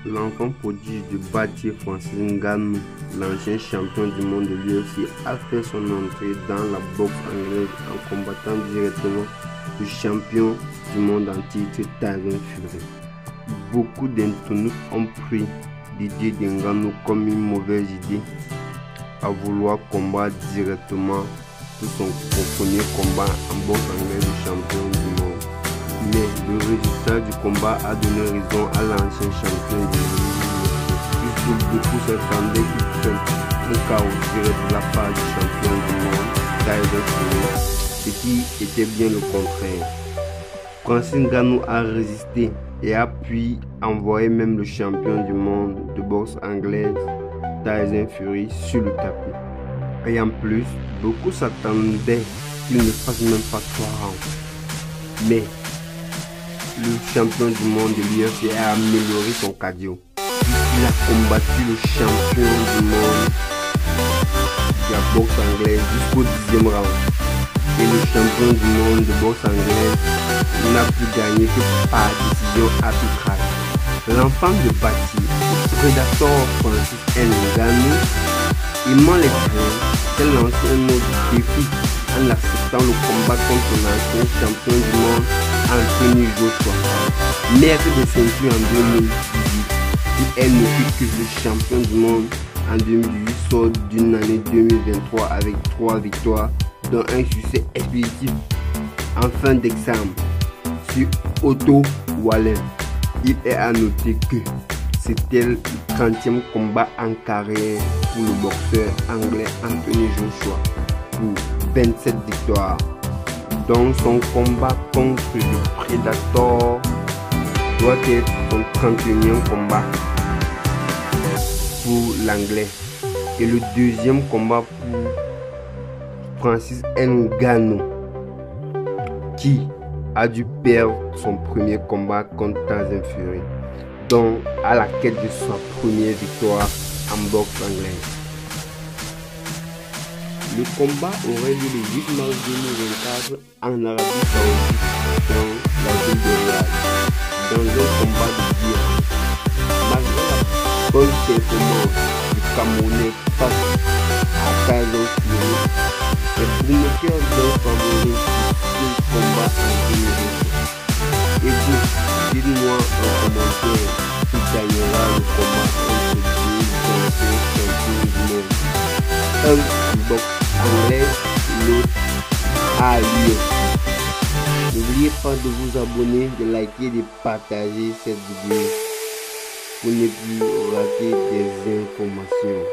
L'enfant prodige de Bati, Francis Ngannou, l'ancien champion du monde de l'UFC, a fait son entrée dans la boxe anglaise en combattant directement le champion du monde en titre Tyson Fury. Beaucoup d'internautes ont pris l'idée d'Ngannou comme une mauvaise idée à vouloir combattre directement pour son premier combat en boxe anglaise du champion du monde. Mais le résultat du combat a donné raison à l'ancien champion du monde. Puisque beaucoup s'attendaient qu'il prenne un chaos direct de la part du champion du monde, Tyson Fury, ce qui était bien le contraire. Francis Ngannou a résisté et a pu envoyer même le champion du monde de boxe anglaise, Tyson Fury, sur le tapis. Et en plus, beaucoup s'attendaient qu'il ne fasse même pas 3 rounds. Mais le champion du monde de l'UFC a amélioré son cardio. Il a combattu le champion du monde de la boxe anglaise jusqu'au 10e round. Et le champion du monde de boxe anglaise n'a pu gagner que par décision arbitrale. L'enfant de Bati, le prédateur Francis Ngannou, aimant les trains, s'est lancé un autre défi en acceptant le combat contre l'ancien champion du monde Anthony Joshua, maître de ceinture en 2018. Il est noté que le champion du monde en 2018 sort d'une année 2023 avec 3 victoires, dont un succès expéditif en fin d'examen sur Otto Wallin. Il est à noter que c'était le 30e combat en carrière pour le boxeur anglais Anthony Joshua pour 27 victoires. Dans son combat contre le Predator doit être son 31e combat pour l'anglais et le 2e combat pour Francis Ngannou, qui a dû perdre son premier combat contre Tyson Fury, donc à la quête de sa première victoire en boxe anglaise. Le combat aurait lieu le 8 mars 2024 en Arabie Saoudite, dans la ville de Riyad, dans un combat de guerre. Malgré la bonne performance du Camerounais face à Tyson Fury, les promoteurs d'un favori le combat en 2024. Et vous, dites-moi en commentaire qui gagnera le combat entre deux anciens champions du monde. Un en boxe anglaise, l'autre à l'UFC. N'oubliez pas de vous abonner, de liker, de partager cette vidéo pour ne plus rater des informations.